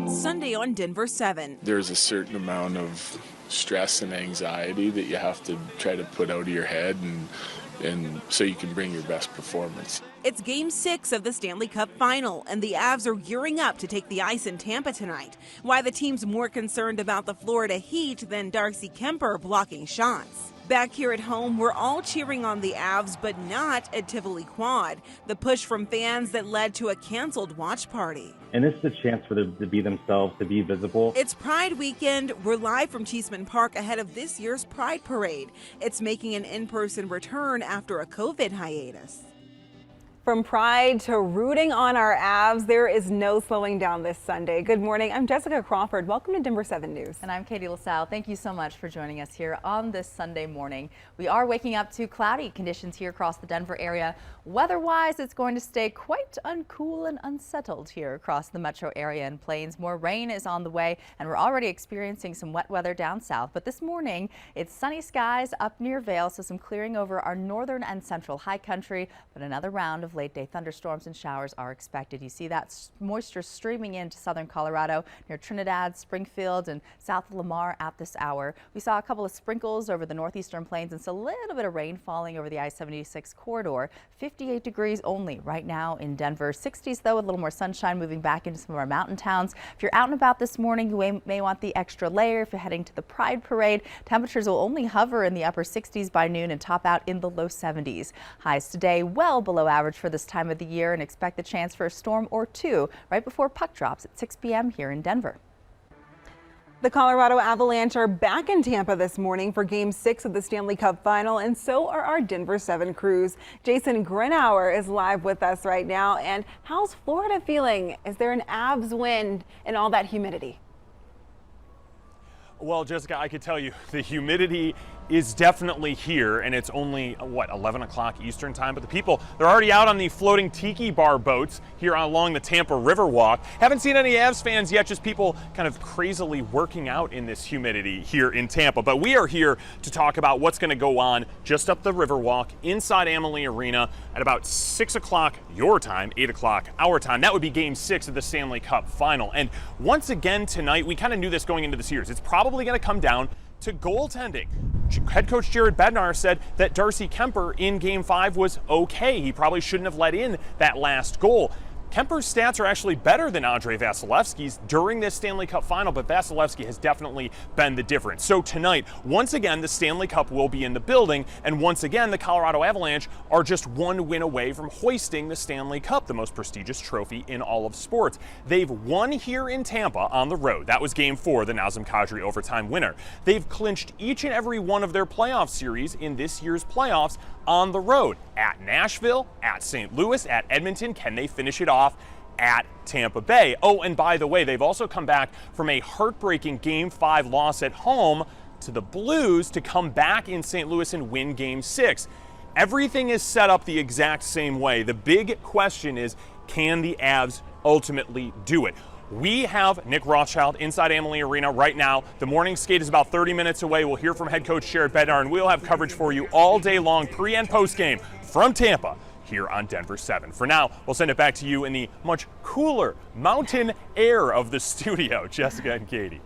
Sunday on Denver 7. There's a certain amount of stress and anxiety that you have to try to put out of your head and so you can bring your best performance. It's Game 6 of the Stanley Cup Final, and the Avs are gearing up to take the ice in Tampa tonight. Why the team's more concerned about the Florida Heat than Darcy Kemper blocking shots. Back here at home, we're all cheering on the Avs, but not at Tivoli Quad, the push from fans that led to a canceled watch party. And this is a chance for them to be themselves, to be visible. It's Pride Weekend. We're live from Cheeseman Park ahead of this year's Pride Parade. It's making an in-person return after a COVID hiatus. From Pride to rooting on our Avs, there is no slowing down this Sunday. Good morning. I'm Jessica Crawford. Welcome to Denver 7 News. And I'm Katie LaSalle. Thank you so much for joining us here on this Sunday morning. We are waking up to cloudy conditions here across the Denver area. Weather-wise, it's going to stay quite uncool and unsettled here across the metro area and plains. More rain is on the way, and we're already experiencing some wet weather down south. But this morning, it's sunny skies up near Vail, so some clearing over our northern and central high country, but another round of late-day thunderstorms and showers are expected. You see that moisture streaming into southern Colorado near Trinidad, Springfield, and south of Lamar at this hour. We saw a couple of sprinkles over the northeastern plains and so a little bit of rain falling over the I-76 corridor. 58 degrees only right now in Denver. 60s, though, with a little more sunshine moving back into some of our mountain towns. If you're out and about this morning, you may want the extra layer if you're heading to the Pride Parade. Temperatures will only hover in the upper 60s by noon and top out in the low 70s. Highs today well below average for this time of the year, and expect the chance for a storm or two right before puck drops at 6 p.m. here in Denver. The Colorado Avalanche are back in Tampa this morning for Game 6 of the Stanley Cup Final, and so are our Denver 7 crews. Jason Grenauer is live with us right now. And how's Florida feeling? Is there an Avs wind and all that humidity? Well, Jessica, I could tell you the humidity is definitely here, and it's only, 11 o'clock Eastern time, but the people, they're already out on the floating tiki bar boats here along the Tampa River Walk. Haven't seen any Avs fans yet, just people kind of crazily working out in this humidity here in Tampa. But we are here to talk about what's going to go on just up the Riverwalk inside Amalie Arena at about 6 o'clock your time, 8 o'clock our time. That would be Game 6 of the Stanley Cup Final. And once again tonight, we kind of knew this going into the series. It's probably going to come down to goaltending. Head coach Jared Bednar said that Darcy Kemper in Game 5 was okay. He probably shouldn't have let in that last goal. Kemper's stats are actually better than Andrei Vasilevsky's during this Stanley Cup Final, but Vasilevsky has definitely been the difference. So tonight, once again, the Stanley Cup will be in the building, and once again, the Colorado Avalanche are just one win away from hoisting the Stanley Cup, the most prestigious trophy in all of sports. They've won here in Tampa on the road. That was Game 4, the Nazem Kadri overtime winner. They've clinched each and every one of their playoff series in this year's playoffs on the road. At Nashville, at St. Louis, at Edmonton. Can they finish it off at Tampa Bay? Oh, and by the way, they've also come back from a heartbreaking Game 5 loss at home to the Blues to come back in St. Louis and win Game 6. Everything is set up the exact same way. The big question is, can the Avs ultimately do it? We have Nick Rothschild inside Amalie Arena right now. The morning skate is about 30 minutes away. We'll hear from head coach Jared Bednar, and we'll have coverage for you all day long, pre and post game from Tampa here on Denver 7. For now, we'll send it back to you in the much cooler mountain air of the studio. Jessica and Katie.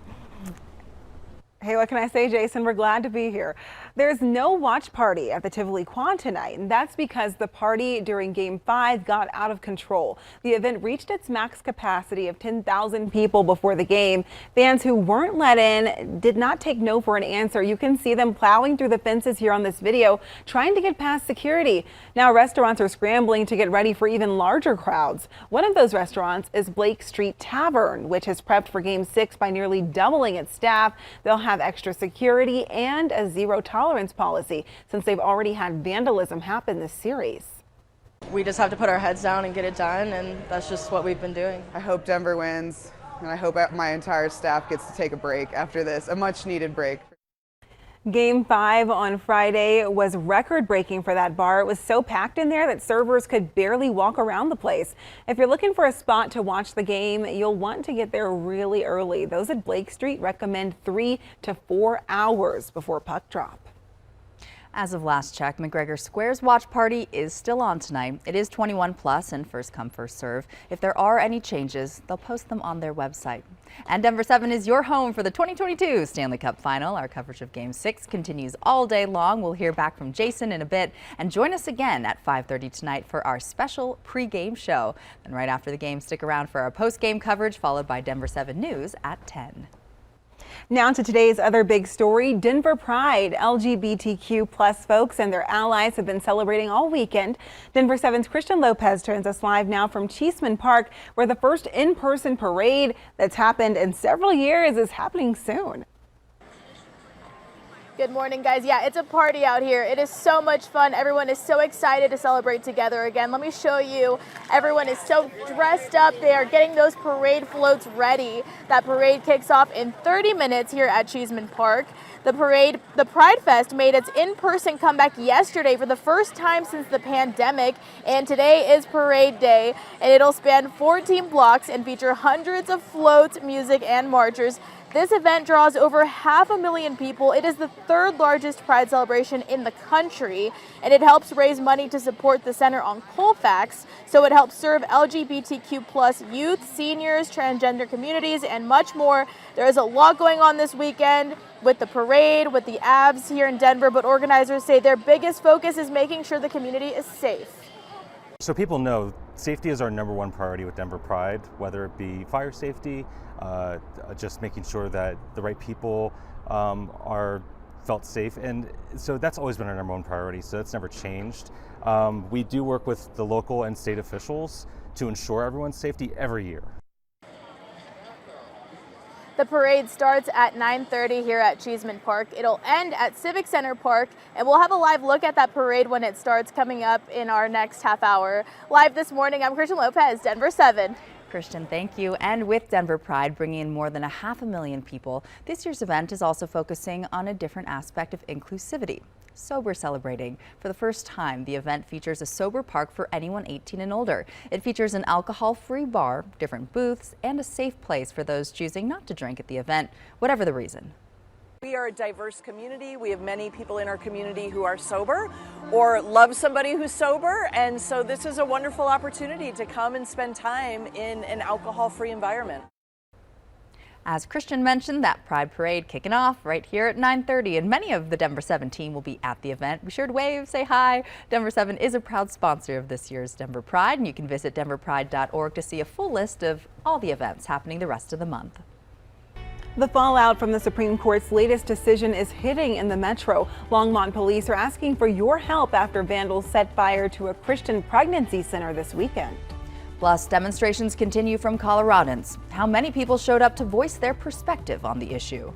Hey, what can I say, Jason? We're glad to be here. There's no watch party at the Tivoli Quad tonight, and that's because the party during Game 5 got out of control. The event reached its max capacity of 10,000 people before the game. Fans who weren't let in did not take no for an answer. You can see them plowing through the fences here on this video, trying to get past security. Now restaurants are scrambling to get ready for even larger crowds. One of those restaurants is Blake Street Tavern, which has prepped for Game 6 by nearly doubling its staff. They'll have extra security and a zero tolerance policy since they've already had vandalism happen this series. We just have to put our heads down and get it done, and that's just what we've been doing. I hope Denver wins, and I hope my entire staff gets to take a break after this, a much needed break. Game 5 on Friday was record-breaking for that bar. It was so packed in there that servers could barely walk around the place. If you're looking for a spot to watch the game, you'll want to get there really early. Those at Blake Street recommend 3 to 4 hours before puck drop. As of last check, McGregor Square's watch party is still on tonight. It is 21 plus and first come, first serve. If there are any changes, they'll post them on their website. And Denver 7 is your home for the 2022 Stanley Cup Final. Our coverage of Game 6 continues all day long. We'll hear back from Jason in a bit, and join us again at 5:30 tonight for our special pre-game show. And right after the game, stick around for our post-game coverage, followed by Denver 7 News at 10. Now to today's other big story, Denver Pride. LGBTQ plus folks and their allies have been celebrating all weekend. Denver 7's Christian Lopez turns us live now from Cheeseman Park, where the first in-person parade that's happened in several years is happening soon. Good morning, guys. Yeah, it's a party out here. It is so much fun. Everyone is so excited to celebrate together again. Let me show you. Everyone is so dressed up. They are getting those parade floats ready. That parade kicks off in 30 minutes here at Cheeseman Park. The Pride Fest made its in-person comeback yesterday for the first time since the pandemic, and today is parade day, and it'll span 14 blocks and feature hundreds of floats, music, and marchers. This event draws over 500,000 people. It is the third largest Pride celebration in the country, and it helps raise money to support the Center on Colfax. So it helps serve LGBTQ plus youth, seniors, transgender communities, and much more. There is a lot going on this weekend with the parade, with the Avs here in Denver, but organizers say their biggest focus is making sure the community is safe. So people know safety is our #1 priority with Denver Pride, whether it be fire safety, just making sure that the right people are felt safe. And so that's always been our #1 priority, so that's never changed. We do work with the local and state officials to ensure everyone's safety every year. The parade starts at 9:30 here at Cheeseman Park. It'll end at Civic Center Park, and we'll have a live look at that parade when it starts coming up in our next half hour. Live this morning, I'm Christian Lopez, Denver 7. Christian, thank you. And with Denver Pride bringing in more than 500,000 people, this year's event is also focusing on a different aspect of inclusivity. Sober Celebrating. For the first time, the event features a sober park for anyone 18 and older. It features an alcohol-free bar, different booths, and a safe place for those choosing not to drink at the event, whatever the reason. We are a diverse community. We have many people in our community who are sober or love somebody who's sober, and so this is a wonderful opportunity to come and spend time in an alcohol-free environment. As Christian mentioned, that Pride Parade kicking off right here at 9:30, and many of the Denver 7 team will be at the event. Be sure to wave, say hi. Denver 7 is a proud sponsor of this year's Denver Pride, and you can visit denverpride.org to see a full list of all the events happening the rest of the month. The fallout from the Supreme Court's latest decision is hitting in the metro. Longmont police are asking for your help after vandals set fire to a Christian pregnancy center this weekend. Plus, demonstrations continue from Coloradans. How many people showed up to voice their perspective on the issue?